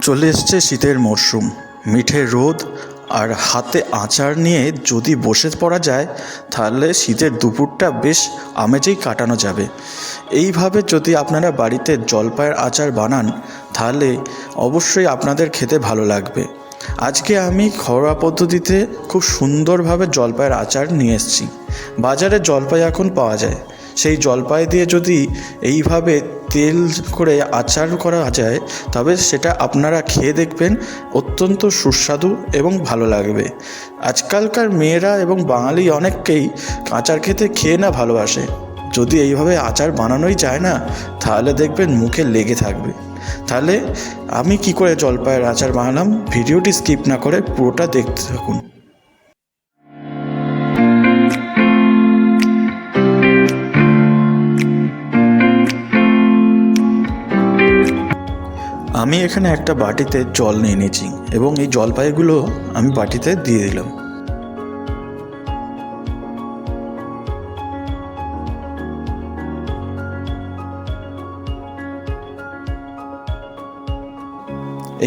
চলে এসছে শীতের মরশুম। মিঠে রোদ আর হাতে আচার নিয়ে যদি বসে পড়া যায় তাহলে শীতের দুপুরটা বেশ আমেজেই কাটানো যাবে। এইভাবে যদি আপনারা বাড়িতে জলপাইয়ের আচার বানান তাহলে অবশ্যই আপনাদের খেতে ভালো লাগবে। আজকে আমি ঘরোয়া পদ্ধতিতে খুব সুন্দরভাবে জলপাইয়ের আচার নিয়ে এসেছি। বাজারে জলপাই এখন পাওয়া যায়, সেই জলপাই দিয়ে যদি এইভাবে তেল করে আচার করা যায় তবে সেটা আপনারা খেয়ে দেখবেন, অত্যন্ত সুস্বাদু এবং ভালো লাগবে। আজকালকার মেয়েরা এবং বাঙালি অনেককেই আচার খেয়ে না ভালোবাসে। যদি এইভাবে আচার বানানোই যায় না তাহলে দেখবেন মুখে লেগে থাকবে। তাহলে আমি কি করে জলপাইয়ের আচার বানালাম, ভিডিওটি স্কিপ না করে পুরোটা দেখতে থাকুন। আমি এখানে একটা বাটিতে জল নিয়ে নিয়েছি এবং এই জলপাইগুলো আমি বাটিতে দিয়ে দিলাম।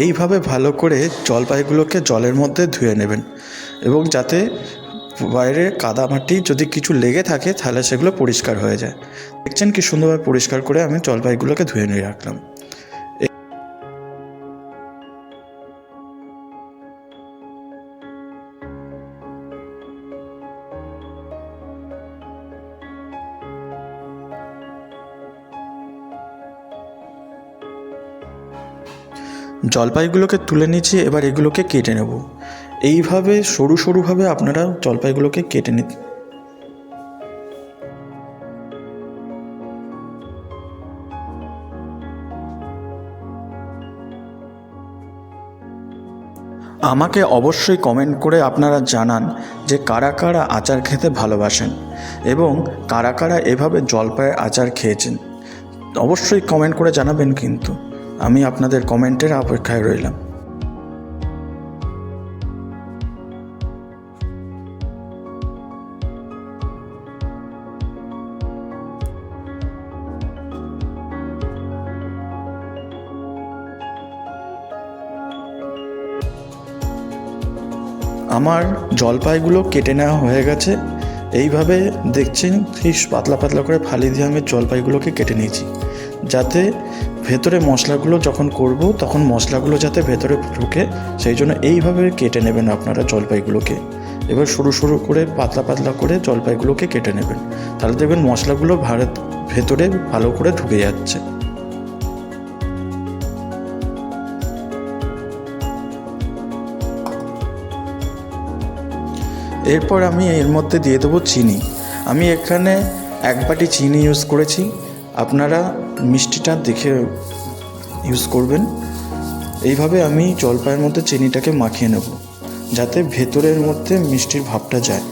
এইভাবে ভালো করে জলপাইগুলোকে জলের মধ্যে ধুয়ে নেবেন এবং যাতে বাইরে কাদামাটি যদি কিছু লেগে থাকে তাহলে সেগুলো পরিষ্কার হয়ে যায়। দেখছেন কি সুন্দরভাবে পরিষ্কার করে আমি জলপাইগুলোকে ধুয়ে নিয়ে রাখলাম। জলপাইগুলোকে তুলে নিচ্ছি, এবার এগুলোকে কেটে নেব। এইভাবে সরু সরুভাবে আপনারা জলপাইগুলোকে কেটে নিন। আমাকে অবশ্যই কমেন্ট করে আপনারা জানান যে কারা কারা আচার খেতে ভালোবাসেন এবং কারা কারা এভাবে জলপাইয়ের আচার খেয়েছেন। অবশ্যই কমেন্ট করে জানাবেন, কিন্তু আমি আপনাদের কমেন্টের অপেক্ষায় রইলাম। আমার জলপাইগুলো কেটে নেওয়া হয়ে গেছে। এইভাবে দেখছেন ঠিক পাতলা পাতলা করে ফালি দিয়ে আমি জলপাইগুলোকে কেটে নিয়েছি, যাতে ভেতরে মশলাগুলো যখন করব তখন মশলাগুলো যাতে ভেতরে ঢুকে, সেই জন্য এইভাবে কেটে নেবেন আপনারা জলপাইগুলোকে। এবার সরু সরু করে পাতলা পাতলা করে জলপাইগুলোকে কেটে নেবেন, তাহলে দেখবেন মশলাগুলো ভেতরে ভালো করে ঢুকে যাচ্ছে। এরপর আমি এর মধ্যে দিয়ে দেবো চিনি। আমি এখানে 1 বাটি চিনি ইউজ করেছি, আপনারা মিষ্টিটা দেখে ইউজ করবেন। এইভাবে আমি জলপাইয়ের মধ্যে চিনিটাকে মাখিয়ে নেব যাতে ভেতরের মধ্যে মিষ্টির ভাবটা যায়।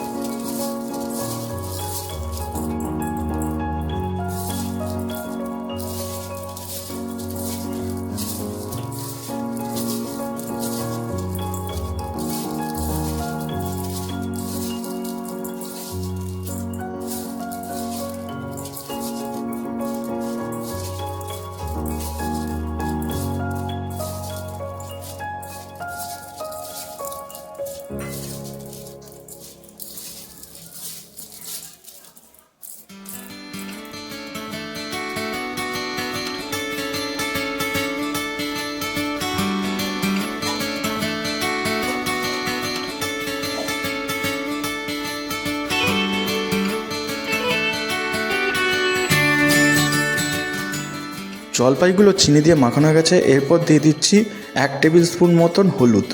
জলপাইগুলো চিনি দিয়ে মাখানো হয়ে গেছে। এরপর দিয়ে দিচ্ছি 1 টেবিল স্পুন মতন হলুদ,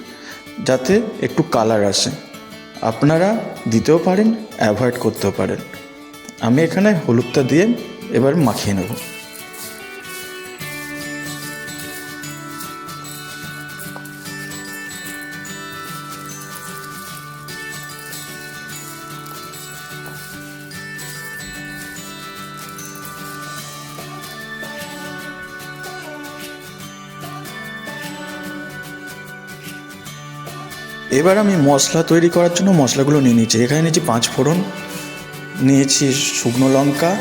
যাতে একটু কালার আসে। আপনারা দিতেও পারেন, অ্যাভয়েড করতেও পারেন। আমি এখানে হলুদটা দিয়ে এবার মাখিয়ে নেব। এবার আমি মশলা তৈরি করার জন্য মশলাগুলো নিয়ে নিচ্ছি। এখানে নিয়েছি 5 ফোড়ন, নিয়েছি শুকনো লঙ্কা,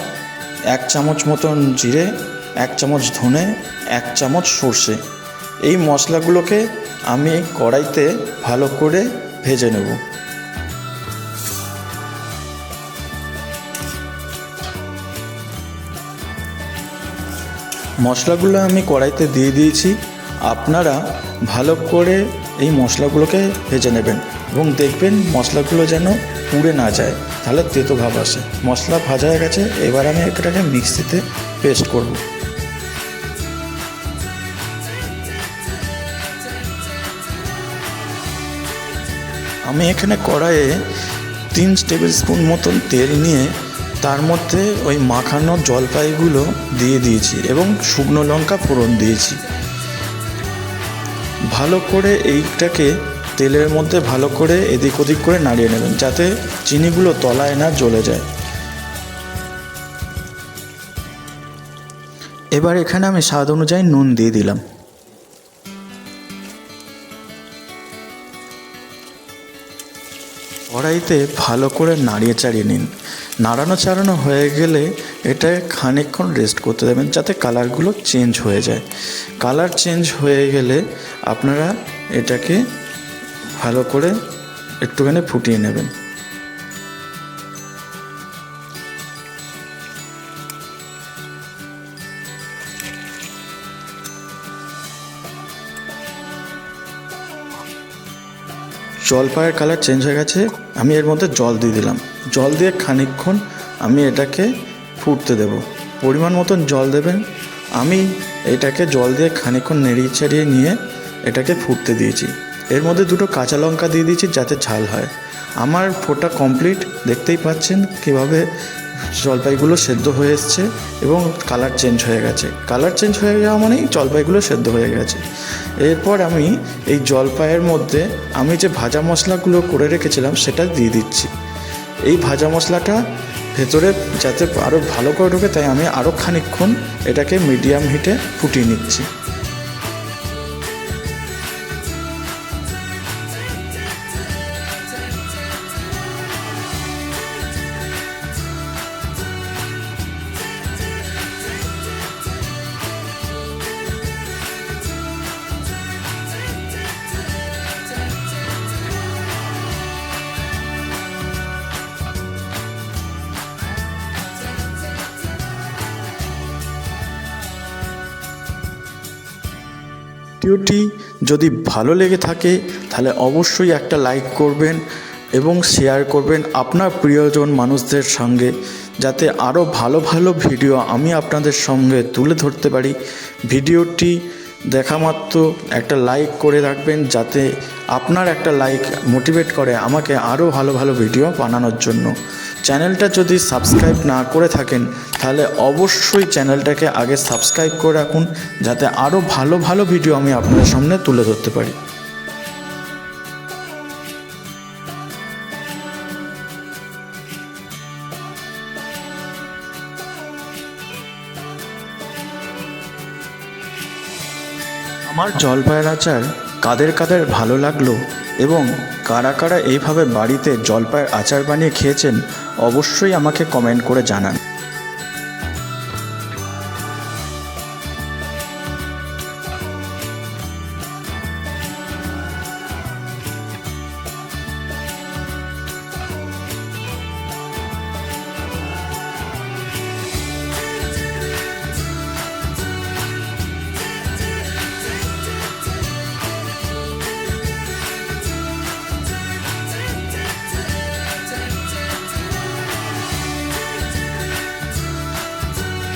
1 চামচ মতন জিরে, 1 চামচ ধনে, 1 চামচ সর্ষে। এই মশলাগুলোকে আমি কড়াইতে ভালো করে ভেজে নেব। মশলাগুলো আমি কড়াইতে দিয়ে দিয়েছি। আপনারা ভালো করে এই মশলাগুলোকে ভেজে নেবেন এবং দেখবেন মশলাগুলো যেন পুড়ে না যায়, তাহলে তেতো ভাব আসে। মশলা ভাজা হয়ে গেছে, এবার আমি এটাকে মিক্সিতে পেস্ট করব। আমি এখানে কড়াইয়ে 3 টেবিল স্পুন মতন তেল নিয়ে তার মধ্যে ওই মাখানো জলপাইগুলো দিয়ে দিয়েছি এবং শুকনো লঙ্কা ফোড়ন দিয়েছি। ভালো করে এইটাকে তেলের মধ্যে ভালো করে এদিক ওদিক করে নাড়িয়ে নেবেন, যাতে চিনিগুলো তলায় না জ্বলে যায়। এবার এখানে আমি স্বাদ অনুযায়ী নুন দিয়ে দিলাম। কড়াইতে ভালো করে নাড়িয়ে চাড়িয়ে নিন। নাড়ানো চাড়ানো হয়ে গেলে এটা খানিকক্ষণ রেস্ট করতে দেবেন, যাতে কালারগুলো চেঞ্জ হয়ে যায়। কালার চেঞ্জ হয়ে গেলে আপনারা এটাকে ভালো করে একটুখানি ফুটিয়ে নেবেন। জলপাইয়ের কালার চেঞ্জ হয়ে গেছে, আমি এর মধ্যে জল দিয়ে দিলাম। জল দিয়ে খানিকক্ষণ আমি এটাকে ফুটতে দেব। পরিমাণ মতন জল দেবেন। আমি এটাকে জল দিয়ে খানিকক্ষণ নেড়িয়ে ছাড়িয়ে নিয়ে এটাকে ফুটতে দিয়েছি। এর মধ্যে 2টো কাঁচা লঙ্কা দিয়ে দিয়েছি যাতে ঝাল হয়। আমার ফোটা কমপ্লিট, দেখতেই পাচ্ছেন কীভাবে জলপাইগুলো সেদ্ধ হয়ে এসছে এবং কালার চেঞ্জ হয়ে গেছে। কালার চেঞ্জ হয়ে যাওয়া মানেই জলপাইগুলো সেদ্ধ হয়ে গেছে। এরপর আমি এই জলপাইয়ের মধ্যে আমি যে ভাজা মশলাগুলো করে রেখেছিলাম সেটা দিয়ে দিচ্ছি। এই ভাজা মশলাটা ভেতরে যাতে আরও ভালো করে ঢোকে, তাই আমি আরও খানিকক্ষণ এটাকে মিডিয়াম হিটে ফুটিয়ে নিচ্ছি। ভিডিওটি যদি ভালো লেগে থাকে তাহলে অবশ্যই একটা লাইক করবেন এবং শেয়ার করবেন আপনার প্রিয়জন মানুষদের সঙ্গে, যাতে আরও ভালো ভালো ভিডিও আমি আপনাদের সঙ্গে তুলে ধরতে পারি। ভিডিওটি দেখা মাত্র একটা লাইক করে রাখবেন, যাতে আপনার একটা লাইক মোটিভেট করে আমাকে আরও ভালো ভালো ভিডিও বানানোর জন্য। চ্যানেলটা যদি সাবস্ক্রাইব না করে থাকেন তাহলে অবশ্যই চ্যানেলটাকে আগে সাবস্ক্রাইব করে রাখুন, যাতে আরও ভালো ভালো ভিডিও আমি আপনাদের সামনে তুলে ধরতে পারি। আমার জলপাইয়ের আচার কাদের কাদের ভালো লাগলো এবং কারা কারা এইভাবে বাড়িতে জলপাইয়ের আচার বানিয়ে খেয়েছেন অবশ্যই আমাকে কমেন্ট করে জানান।